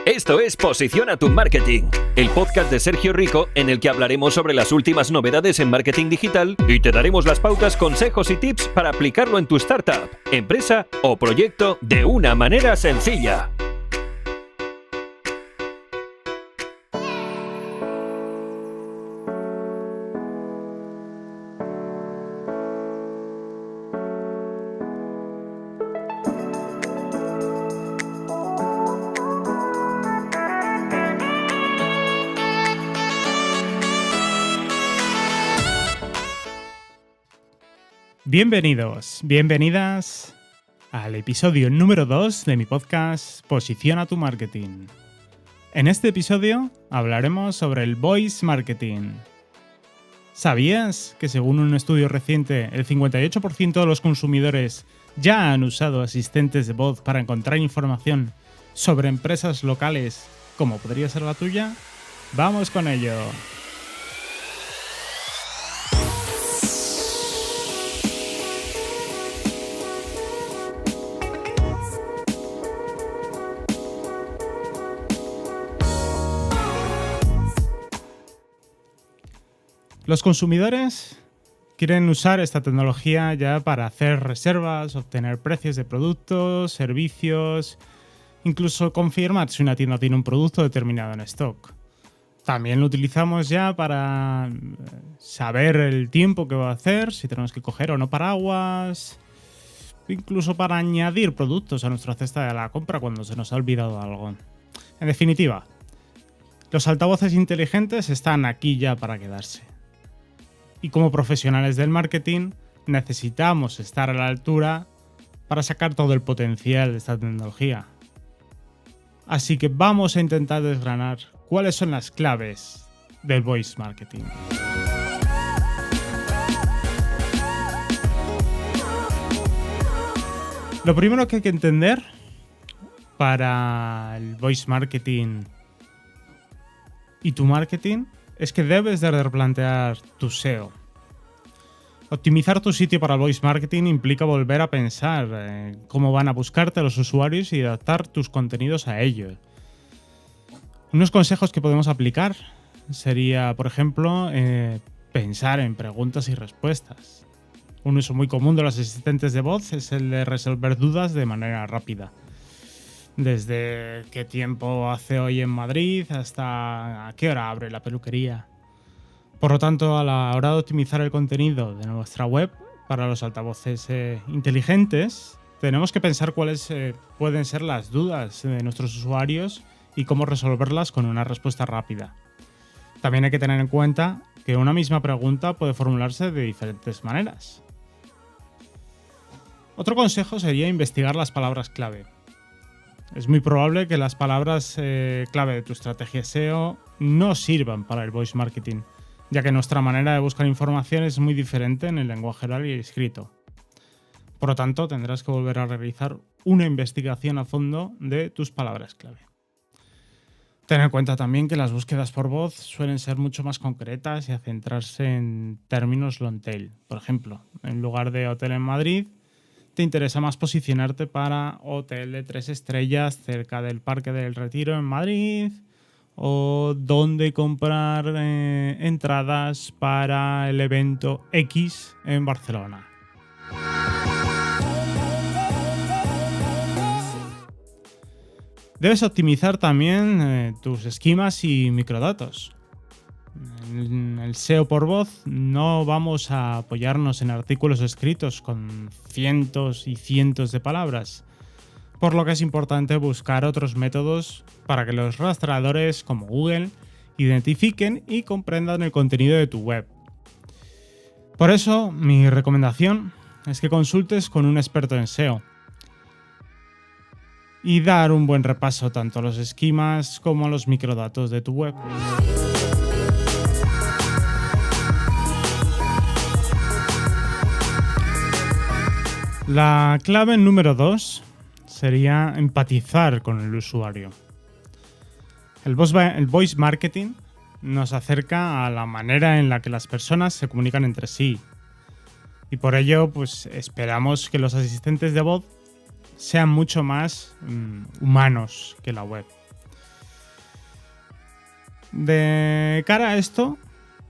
Esto es Posiciona tu Marketing, el podcast de Sergio Rico en el que hablaremos sobre las últimas novedades en marketing digital y te daremos las pautas, consejos y tips para aplicarlo en tu startup, empresa o proyecto de una manera sencilla. Bienvenidos, bienvenidas al episodio número 2 de mi podcast Posiciona tu Marketing. En este episodio hablaremos sobre el voice marketing. ¿Sabías que según un estudio reciente el 58% de los consumidores ya han usado asistentes de voz para encontrar información sobre empresas locales como podría ser la tuya? ¡Vamos con ello! Los consumidores quieren usar esta tecnología ya para hacer reservas, obtener precios de productos, servicios, incluso confirmar si una tienda tiene un producto determinado en stock. También lo utilizamos ya para saber el tiempo que va a hacer, si tenemos que coger o no paraguas, incluso para añadir productos a nuestra cesta de la compra cuando se nos ha olvidado algo. En definitiva, los altavoces inteligentes están aquí ya para quedarse. Y como profesionales del marketing, necesitamos estar a la altura para sacar todo el potencial de esta tecnología. Así que vamos a intentar desgranar cuáles son las claves del voice marketing. Lo primero que hay que entender para el voice marketing y tu marketing es que debes de replantear tu SEO. Optimizar tu sitio para el voice marketing implica volver a pensar en cómo van a buscarte los usuarios y adaptar tus contenidos a ello. Unos consejos que podemos aplicar sería, por ejemplo, pensar en preguntas y respuestas. Un uso muy común de los asistentes de voz es el de resolver dudas de manera rápida. Desde qué tiempo hace hoy en Madrid hasta a qué hora abre la peluquería. Por lo tanto, a la hora de optimizar el contenido de nuestra web para los altavoces inteligentes, tenemos que pensar cuáles pueden ser las dudas de nuestros usuarios y cómo resolverlas con una respuesta rápida. También hay que tener en cuenta que una misma pregunta puede formularse de diferentes maneras. Otro consejo sería investigar las palabras clave. Es muy probable que las palabras clave de tu estrategia SEO no sirvan para el voice marketing, ya que nuestra manera de buscar información es muy diferente en el lenguaje oral y escrito. Por lo tanto, tendrás que volver a realizar una investigación a fondo de tus palabras clave. Ten en cuenta también que las búsquedas por voz suelen ser mucho más concretas y a centrarse en términos long tail. Por ejemplo, en lugar de hotel en Madrid, te interesa más posicionarte para hotel de 3 estrellas cerca del Parque del Retiro en Madrid o dónde comprar entradas para el evento X en Barcelona. Debes optimizar también tus esquemas y microdatos. En el SEO por voz no vamos a apoyarnos en artículos escritos con cientos y cientos de palabras, por lo que es importante buscar otros métodos para que los rastreadores como Google identifiquen y comprendan el contenido de tu web. Por eso, mi recomendación es que consultes con un experto en SEO y dar un buen repaso tanto a los esquemas como a los microdatos de tu web. La clave número 2 sería empatizar con el usuario. El voice marketing nos acerca a la manera en la que las personas se comunican entre sí. Y por ello, pues esperamos que los asistentes de voz sean mucho más humanos que la web. De cara a esto,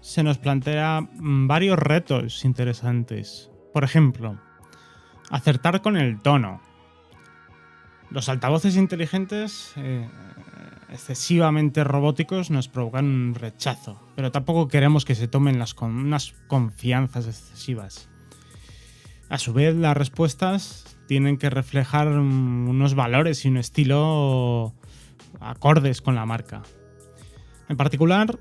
se nos plantea varios retos interesantes. Por ejemplo, acertar con el tono. Los altavoces inteligentes excesivamente robóticos nos provocan un rechazo, pero tampoco queremos que se tomen unas confianzas excesivas. A su vez, las respuestas tienen que reflejar unos valores y un estilo acordes con la marca. En particular,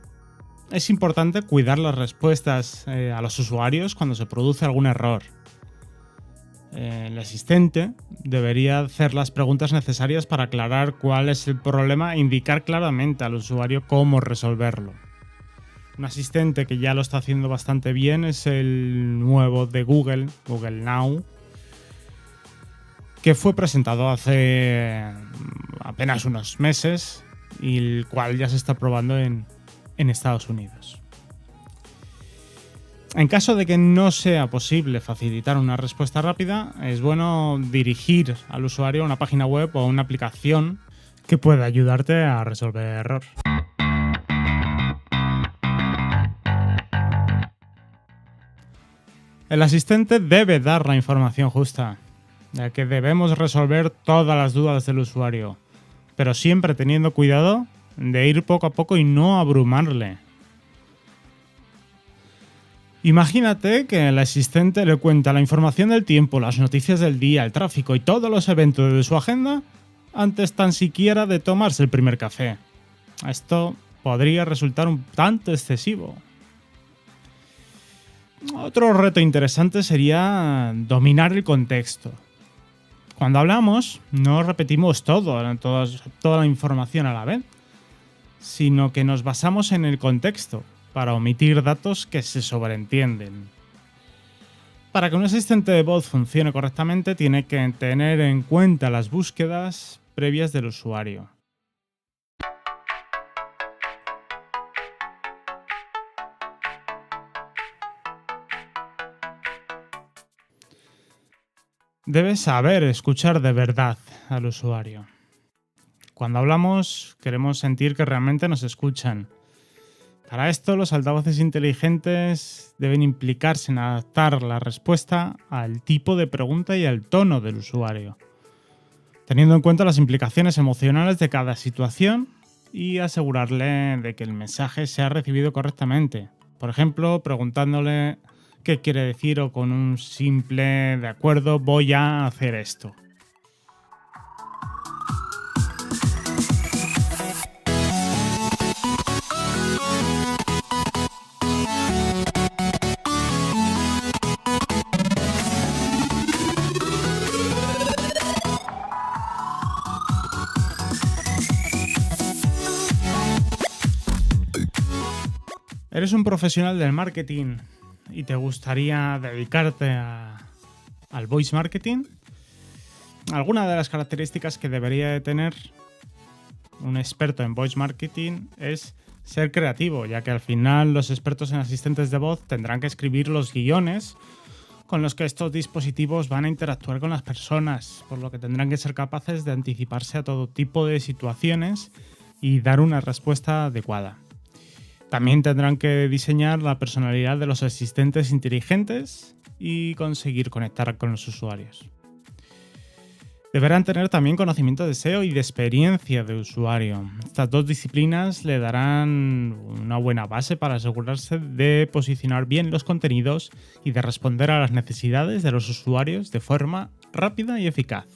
es importante cuidar las respuestas a los usuarios cuando se produce algún error. El asistente debería hacer las preguntas necesarias para aclarar cuál es el problema e indicar claramente al usuario cómo resolverlo. Un asistente que ya lo está haciendo bastante bien es el nuevo de Google, Google Now, que fue presentado hace apenas unos meses y el cual ya se está probando en Estados Unidos. En caso de que no sea posible facilitar una respuesta rápida, es bueno dirigir al usuario a una página web o a una aplicación que pueda ayudarte a resolver el error. El asistente debe dar la información justa, ya que debemos resolver todas las dudas del usuario, pero siempre teniendo cuidado de ir poco a poco y no abrumarle. Imagínate que el asistente le cuenta la información del tiempo, las noticias del día, el tráfico y todos los eventos de su agenda antes tan siquiera de tomarse el primer café. Esto podría resultar un tanto excesivo. Otro reto interesante sería dominar el contexto. Cuando hablamos, no repetimos toda la información a la vez, sino que nos basamos en el contexto para omitir datos que se sobreentienden. Para que un asistente de voz funcione correctamente, tiene que tener en cuenta las búsquedas previas del usuario. Debe saber escuchar de verdad al usuario. Cuando hablamos, queremos sentir que realmente nos escuchan. Para esto, los altavoces inteligentes deben implicarse en adaptar la respuesta al tipo de pregunta y al tono del usuario, teniendo en cuenta las implicaciones emocionales de cada situación y asegurarle de que el mensaje sea recibido correctamente. Por ejemplo, preguntándole qué quiere decir o con un simple "de acuerdo, voy a hacer esto". ¿Eres un profesional del marketing y te gustaría dedicarte al voice marketing? Alguna de las características que debería de tener un experto en voice marketing es ser creativo, ya que al final los expertos en asistentes de voz tendrán que escribir los guiones con los que estos dispositivos van a interactuar con las personas, por lo que tendrán que ser capaces de anticiparse a todo tipo de situaciones y dar una respuesta adecuada. También tendrán que diseñar la personalidad de los asistentes inteligentes y conseguir conectar con los usuarios. Deberán tener también conocimiento de SEO y de experiencia de usuario. Estas dos disciplinas le darán una buena base para asegurarse de posicionar bien los contenidos y de responder a las necesidades de los usuarios de forma rápida y eficaz.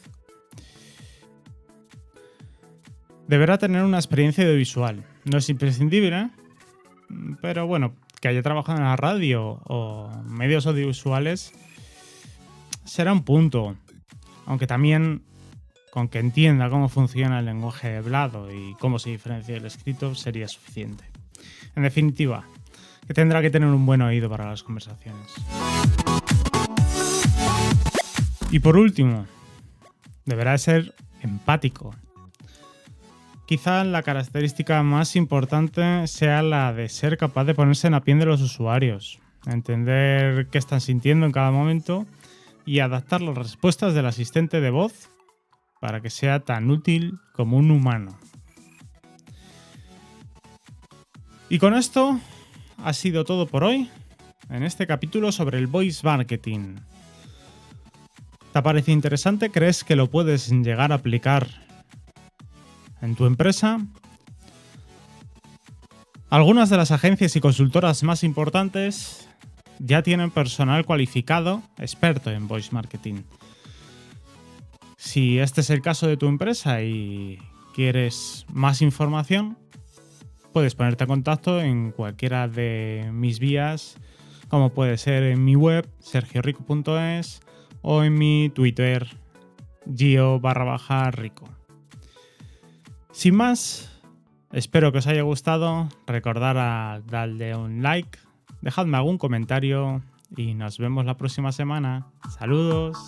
Deberá tener una experiencia audiovisual. No es imprescindible, pero bueno, que haya trabajado en la radio o medios audiovisuales será un punto, aunque también con que entienda cómo funciona el lenguaje hablado y cómo se diferencia del escrito sería suficiente. En definitiva, que tendrá que tener un buen oído para las conversaciones. Y por último, deberá ser empático. Quizá la característica más importante sea la de ser capaz de ponerse en la piel de los usuarios, entender qué están sintiendo en cada momento y adaptar las respuestas del asistente de voz para que sea tan útil como un humano. Y con esto ha sido todo por hoy en este capítulo sobre el voice marketing. ¿Te parece interesante? ¿Crees que lo puedes llegar a aplicar en tu empresa? Algunas de las agencias y consultoras más importantes ya tienen personal cualificado, experto en voice marketing. Si este es el caso de tu empresa y quieres más información, puedes ponerte en contacto en cualquiera de mis vías, como puede ser en mi web, sergiorico.es, o en mi Twitter, gio_rico. Sin más, espero que os haya gustado. Recordad a darle un like, dejadme algún comentario y nos vemos la próxima semana. ¡Saludos!